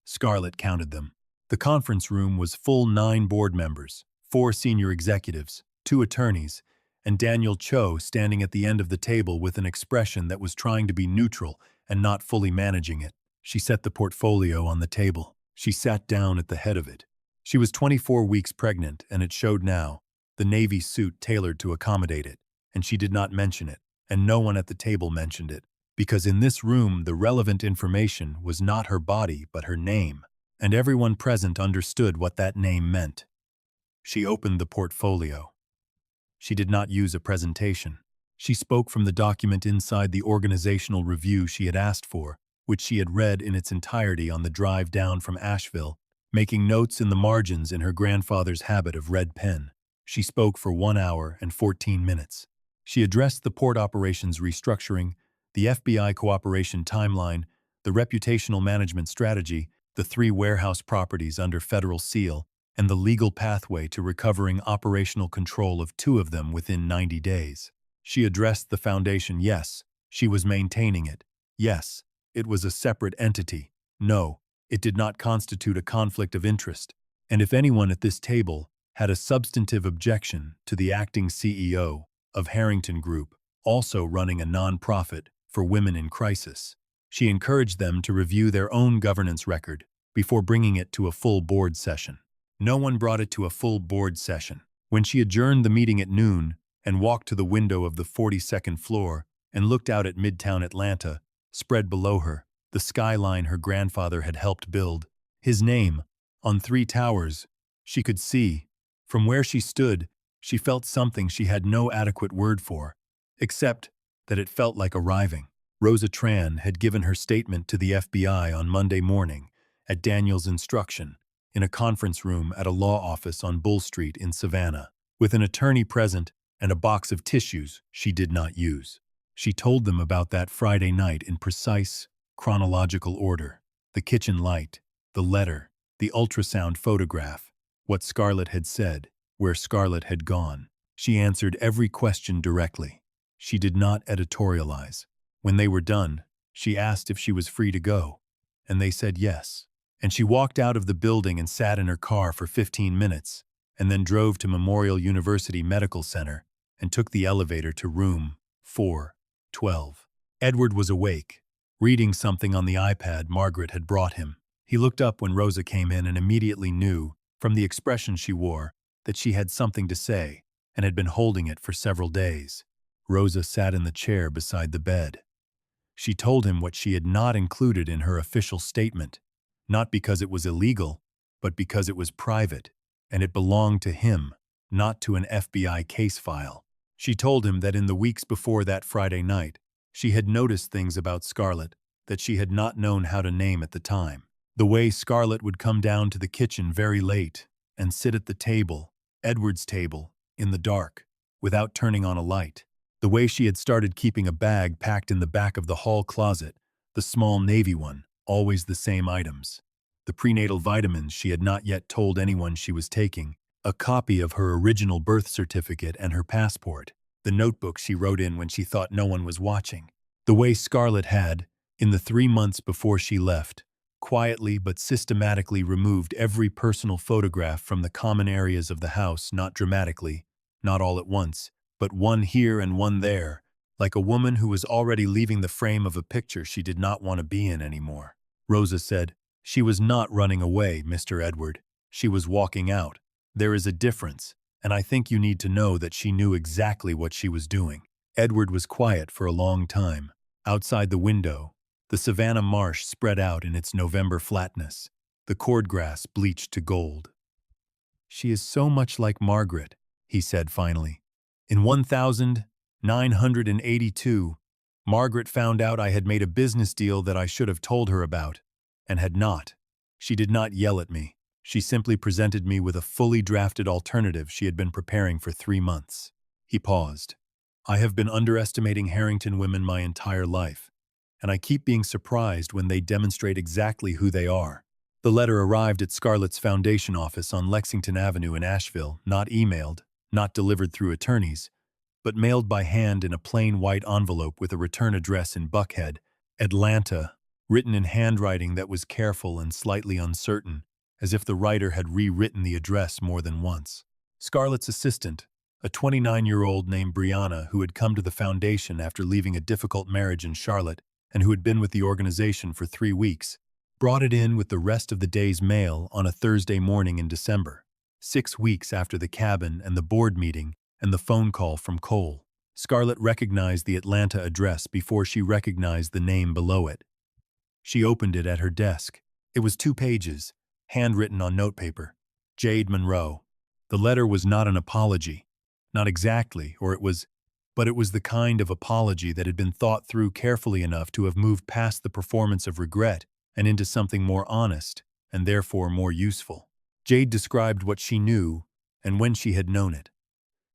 Scarlett counted them. The conference room was full 9 board members, 4 senior executives, 2 attorneys, and Daniel Cho standing at the end of the table with an expression that was trying to be neutral and not fully managing it. She set the portfolio on the table. She sat down at the head of it. She was 24 weeks pregnant, and it showed now, the navy suit tailored to accommodate it, and she did not mention it, and no one at the table mentioned it, because in this room the relevant information was not her body but her name, and everyone present understood what that name meant. She opened the portfolio. She did not use a presentation. She spoke from the document inside the organizational review she had asked for, which she had read in its entirety on the drive down from Asheville, making notes in the margins in her grandfather's habit of red pen. She spoke for 1 hour and 14 minutes. She addressed the port operations restructuring, the FBI cooperation timeline, the reputational management strategy, the 3 warehouse properties under federal seal, and the legal pathway to recovering operational control of 2 of them within 90 days. She addressed the foundation. Yes, she was maintaining it. Yes, it was a separate entity. No, it did not constitute a conflict of interest. And if anyone at this table had a substantive objection to the acting CEO of Harrington Group also running a non-profit for women in crisis, she encouraged them to review their own governance record before bringing it to a full board session. No one brought it to a full board session. When she adjourned the meeting at noon and walked to the window of the 42nd floor and looked out at Midtown Atlanta, spread below her, the skyline her grandfather had helped build, his name, on 3 towers, she could see. From where she stood, she felt something she had no adequate word for, except that it felt like arriving. Rosa Tran had given her statement to the FBI on Monday morning, at Daniel's instruction, in a conference room at a law office on Bull Street in Savannah, with an attorney present and a box of tissues she did not use. She told them about that Friday night in precise, chronological order: the kitchen light, the letter, the ultrasound photograph, what Scarlett had said, where Scarlett had gone. She answered every question directly. She did not editorialize. When they were done, she asked if she was free to go, and they said yes. And she walked out of the building and sat in her car for 15 minutes, and then drove to Memorial University Medical Center and took the elevator to room 412. Edward was awake, reading something on the iPad Margaret had brought him. He looked up when Rosa came in and immediately knew, from the expression she wore, that she had something to say and had been holding it for several days. Rosa sat in the chair beside the bed. She told him what she had not included in her official statement, not because it was illegal, but because it was private, and it belonged to him, not to an FBI case file. She told him that in the weeks before that Friday night, she had noticed things about Scarlett that she had not known how to name at the time. The way Scarlett would come down to the kitchen very late and sit at the table, Edward's table, in the dark, without turning on a light. The way she had started keeping a bag packed in the back of the hall closet, the small navy one, always the same items. The prenatal vitamins she had not yet told anyone she was taking, a copy of her original birth certificate and her passport, the notebook she wrote in when she thought no one was watching. The way Scarlett had, in the 3 months before she left, quietly but systematically removed every personal photograph from the common areas of the house, not dramatically, not all at once, but one here and one there, like a woman who was already leaving the frame of a picture she did not want to be in anymore. Rosa said, "She was not running away, Mr. Edward. She was walking out. There is a difference, and I think you need to know that she knew exactly what she was doing." Edward was quiet for a long time. Outside the window, the Savannah marsh spread out in its November flatness, the cordgrass bleached to gold. "She is so much like Margaret," he said finally. "In 1982, Margaret found out I had made a business deal that I should have told her about, and had not. She did not yell at me. She simply presented me with a fully drafted alternative she had been preparing for 3 months." He paused. "I have been underestimating Harrington women my entire life. and I keep being surprised when they demonstrate exactly who they are. The letter arrived at Scarlett's foundation office on Lexington Avenue in Asheville, not emailed, not delivered through attorneys, but mailed by hand in a plain white envelope with a return address in Buckhead, Atlanta, written in handwriting that was careful and slightly uncertain, as if the writer had rewritten the address more than once. Scarlett's assistant, a 29-year-old named Brianna who had come to the foundation after leaving a difficult marriage in Charlotte and who had been with the organization for 3 weeks, brought it in with the rest of the day's mail on a Thursday morning in December, 6 weeks after the cabin and the board meeting and the phone call from Cole. Scarlett recognized the Atlanta address before she recognized the name below it. She opened it at her desk. It was 2 pages, handwritten on notepaper. Jade Monroe. The letter was not an apology. Not exactly, but it was the kind of apology that had been thought through carefully enough to have moved past the performance of regret and into something more honest and therefore more useful. Jade described what she knew and when she had known it.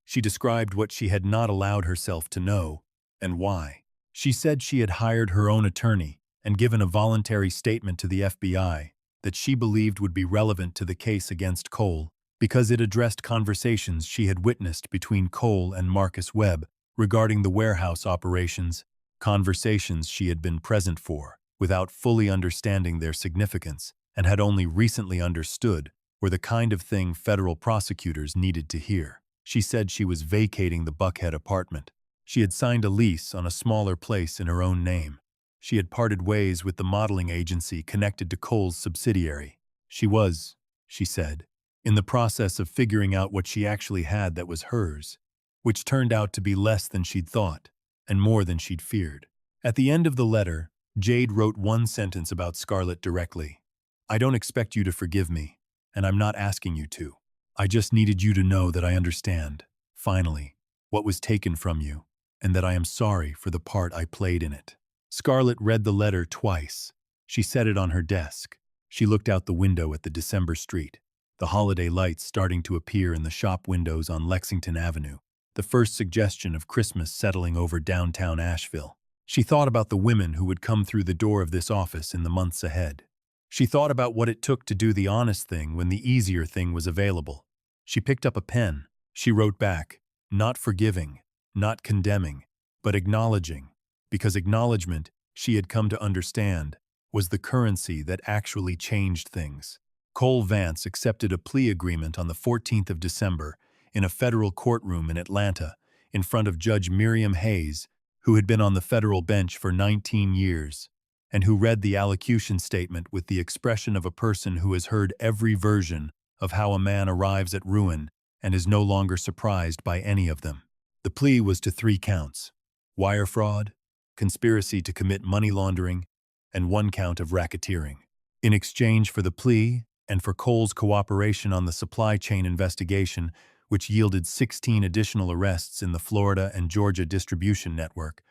She described what she had not allowed herself to know and why. She said she had hired her own attorney and given a voluntary statement to the FBI that she believed would be relevant to the case against Cole because it addressed conversations she had witnessed between Cole and Marcus Webb regarding the warehouse operations, conversations she had been present for without fully understanding their significance and had only recently understood were the kind of thing federal prosecutors needed to hear. She said she was vacating the Buckhead apartment. She had signed a lease on a smaller place in her own name. She had parted ways with the modeling agency connected to Cole's subsidiary. She was, she said, in the process of figuring out what she actually had that was hers, which turned out to be less than she'd thought and more than she'd feared. At the end of the letter, Jade wrote one sentence about Scarlett directly. "I don't expect you to forgive me, and I'm not asking you to. I just needed you to know that I understand, finally, what was taken from you, and that I am sorry for the part I played in it." Scarlett read the letter twice. She set it on her desk. She looked out the window at the December street, the holiday lights starting to appear in the shop windows on Lexington Avenue, the first suggestion of Christmas settling over downtown Asheville. She thought about the women who would come through the door of this office in the months ahead. She thought about what it took to do the honest thing when the easier thing was available. She picked up a pen. She wrote back, not forgiving, not condemning, but acknowledging, because acknowledgement, she had come to understand, was the currency that actually changed things. Cole Vance accepted a plea agreement on the 14th of December in a federal courtroom in Atlanta in front of Judge Miriam Hayes, who had been on the federal bench for 19 years, and who read the allocution statement with the expression of a person who has heard every version of how a man arrives at ruin and is no longer surprised by any of them. The plea was to 3 counts: wire fraud, conspiracy to commit money laundering, and 1 count of racketeering. In exchange for the plea and for Cole's cooperation on the supply chain investigation, which yielded 16 additional arrests in the Florida and Georgia distribution network,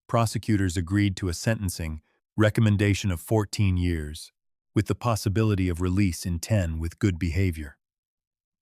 prosecutors agreed to a sentencing recommendation of 14 years, with the possibility of release in 10 with good behavior.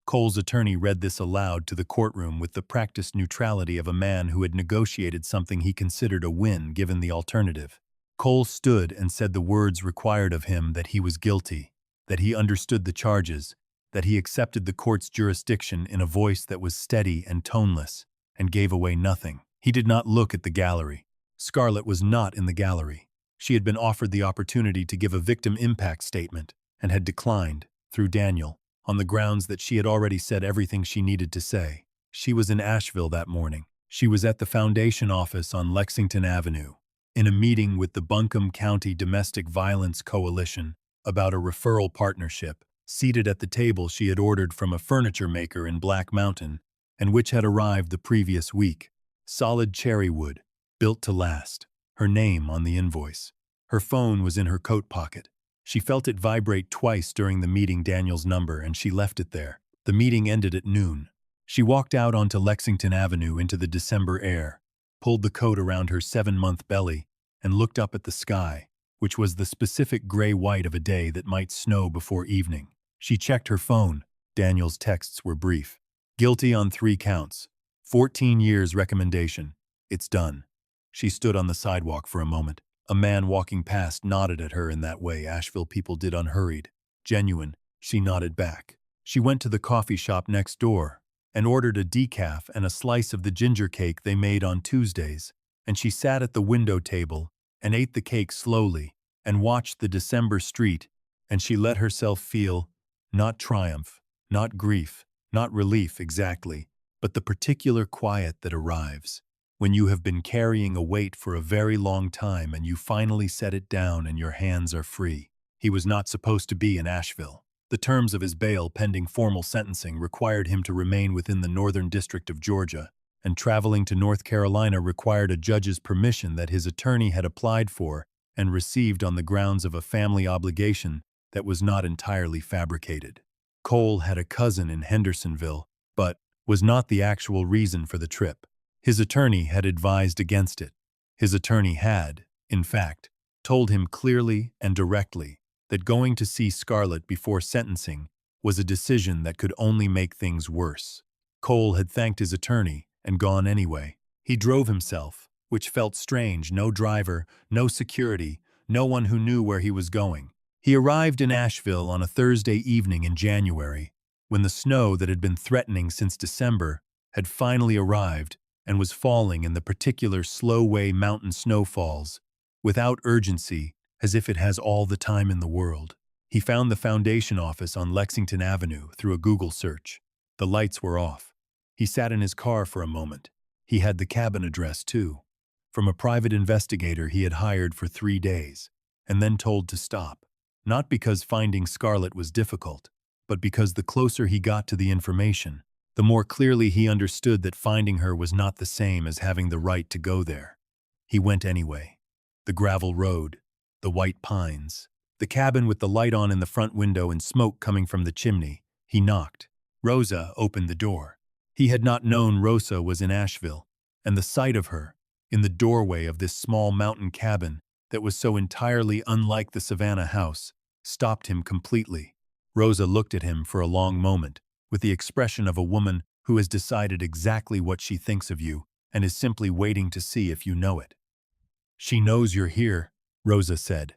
Cole's attorney read this aloud to the courtroom with the practiced neutrality of a man who had negotiated something he considered a win given the alternative. Cole stood and said the words required of him that he was guilty, that he understood the charges, that he accepted the court's jurisdiction in a voice that was steady and toneless, and gave away nothing. He did not look at the gallery. Scarlett was not in the gallery. She had been offered the opportunity to give a victim impact statement and had declined, through Daniel, on the grounds that she had already said everything she needed to say. She was in Asheville that morning. She was at the foundation office on Lexington Avenue, in a meeting with the Buncombe County Domestic Violence Coalition about a referral partnership, seated at the table she had ordered from a furniture maker in Black Mountain and which had arrived the previous week. Solid cherry wood, built to last, her name on the invoice. Her phone was in her coat pocket. She felt it vibrate twice during the meeting, Daniel's number, and she left it there. The meeting ended at noon. She walked out onto Lexington Avenue into the December air, pulled the coat around her 7-month belly, and looked up at the sky, which was the specific gray-white of a day that might snow before evening. She checked her phone. Daniel's texts were brief. Guilty on 3 counts. 14 years recommendation. It's done. She stood on the sidewalk for a moment. A man walking past nodded at her in that way Asheville people did, unhurried. Genuine, she nodded back. She went to the coffee shop next door and ordered a decaf and a slice of the ginger cake they made on Tuesdays, and she sat at the window table and ate the cake slowly and watched the December street, and she let herself feel, not triumph, not grief, not relief exactly, but the particular quiet that arrives when you have been carrying a weight for a very long time and you finally set it down and your hands are free. He was not supposed to be in Asheville. The terms of his bail pending formal sentencing required him to remain within the Northern District of Georgia, and traveling to North Carolina required a judge's permission that his attorney had applied for and received on the grounds of a family obligation that was not entirely fabricated. Cole had a cousin in Hendersonville, but was not the actual reason for the trip. His attorney had advised against it. His attorney had, in fact, told him clearly and directly that going to see Scarlett before sentencing was a decision that could only make things worse. Cole had thanked his attorney and gone anyway. He drove himself, which felt strange. No driver, no security, no one who knew where he was going. He arrived in Asheville on a Thursday evening in January, when the snow that had been threatening since December had finally arrived and was falling in the particular slow way mountain snow falls, without urgency, as if it has all the time in the world. He found the foundation office on Lexington Avenue through a Google search. The lights were off. He sat in his car for a moment. He had the cabin address, too, from a private investigator he had hired for 3 days, and then told to stop. Not because finding Scarlett was difficult, but because the closer he got to the information, the more clearly he understood that finding her was not the same as having the right to go there. He went anyway. The gravel road, the white pines, the cabin with the light on in the front window and smoke coming from the chimney. He knocked. Rosa opened the door. He had not known Rosa was in Asheville, and the sight of her, in the doorway of this small mountain cabin that was so entirely unlike the Savannah house, stopped him completely. Rosa looked at him for a long moment, with the expression of a woman who has decided exactly what she thinks of you and is simply waiting to see if you know it. "She knows you're here," Rosa said.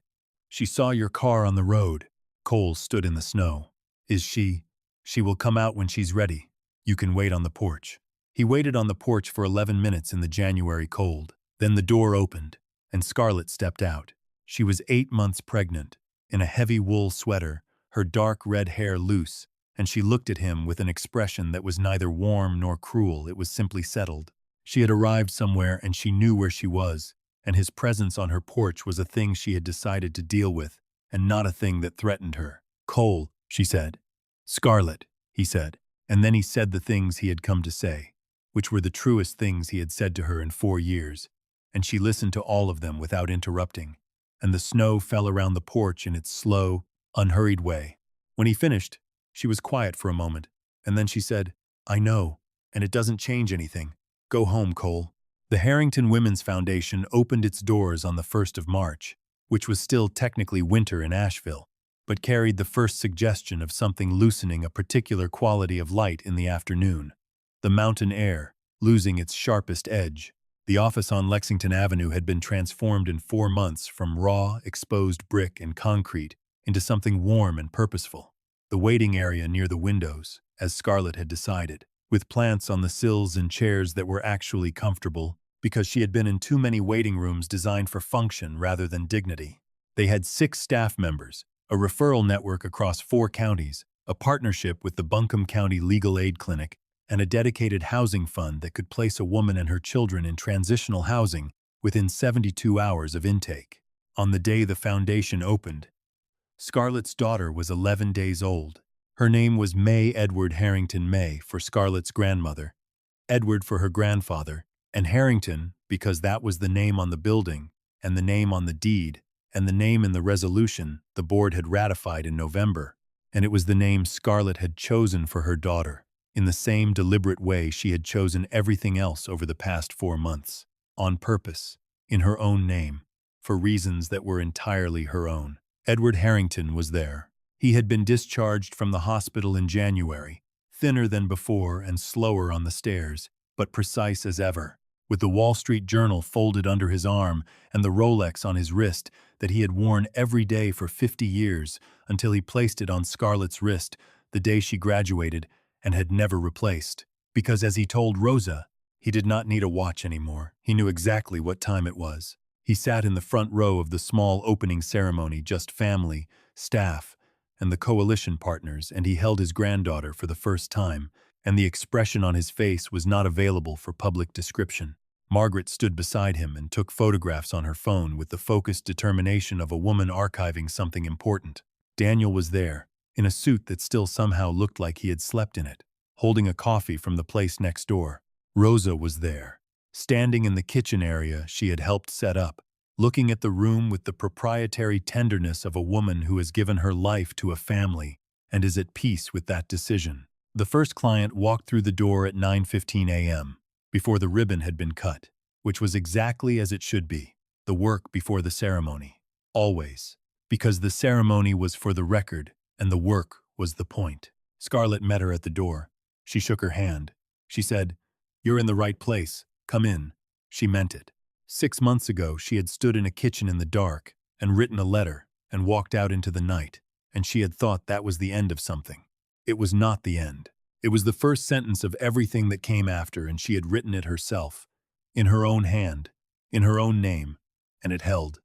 "She saw your car on the road." Cole stood in the snow. "Is she? She will come out when she's ready. You can wait on the porch." He waited on the porch for 11 minutes in the January cold. Then the door opened, and Scarlett stepped out. She was 8 months pregnant, in a heavy wool sweater, her dark red hair loose, and she looked at him with an expression that was neither warm nor cruel. It was simply settled. She had arrived somewhere and she knew where she was, and his presence on her porch was a thing she had decided to deal with, and not a thing that threatened her. "Cole," she said. "Scarlett," he said, and then he said the things he had come to say, which were the truest things he had said to her in 4 years, and she listened to all of them without interrupting, and the snow fell around the porch in its slow, unhurried way. When he finished, she was quiet for a moment, and then she said, "I know, and it doesn't change anything. Go home, Cole." The Harrington Women's Foundation opened its doors on the 1st of March, which was still technically winter in Asheville, but carried the first suggestion of something loosening a particular quality of light in the afternoon. The mountain air, losing its sharpest edge. The office on Lexington Avenue had been transformed in 4 months from raw, exposed brick and concrete into something warm and purposeful. The waiting area near the windows, as Scarlett had decided, with plants on the sills and chairs that were actually comfortable, because she had been in too many waiting rooms designed for function rather than dignity. They had 6 staff members, a referral network across 4 counties, a partnership with the Buncombe County Legal Aid Clinic, and a dedicated housing fund that could place a woman and her children in transitional housing within 72 hours of intake. On the day the foundation opened, Scarlett's daughter was 11 days old. Her name was May Edward Harrington May for Scarlett's grandmother, Edward for her grandfather, and Harrington because that was the name on the building, and the name on the deed, and the name in the resolution the board had ratified in November, and it was the name Scarlett had chosen for her daughter, in the same deliberate way she had chosen everything else over the past 4 months, on purpose, in her own name, for reasons that were entirely her own. Edward Harrington was there. He had been discharged from the hospital in January, thinner than before and slower on the stairs, but precise as ever. with the Wall Street Journal folded under his arm and the Rolex on his wrist that he had worn every day for 50 years until he placed it on Scarlett's wrist the day she graduated and had never replaced. Because as he told Rosa, he did not need a watch anymore. He knew exactly what time it was. He sat in the front row of the small opening ceremony, just family, staff, and the coalition partners, and he held his granddaughter for the first time, and the expression on his face was not available for public description. Margaret stood beside him and took photographs on her phone with the focused determination of a woman archiving something important. Daniel was there, in a suit that still somehow looked like he had slept in it, holding a coffee from the place next door. Rosa was there, standing in the kitchen area she had helped set up, looking at the room with the proprietary tenderness of a woman who has given her life to a family and is at peace with that decision. The first client walked through the door at 9:15 a.m., before the ribbon had been cut, which was exactly as it should be, the work before the ceremony. Always. Because the ceremony was for the record and the work was the point. Scarlett met her at the door. She shook her hand. She said, "You're in the right place. Come in." She meant it. 6 months ago, she had stood in a kitchen in the dark and written a letter and walked out into the night, and she had thought that was the end of something. It was not the end. It was the first sentence of everything that came after, and she had written it herself, in her own hand, in her own name, and it held.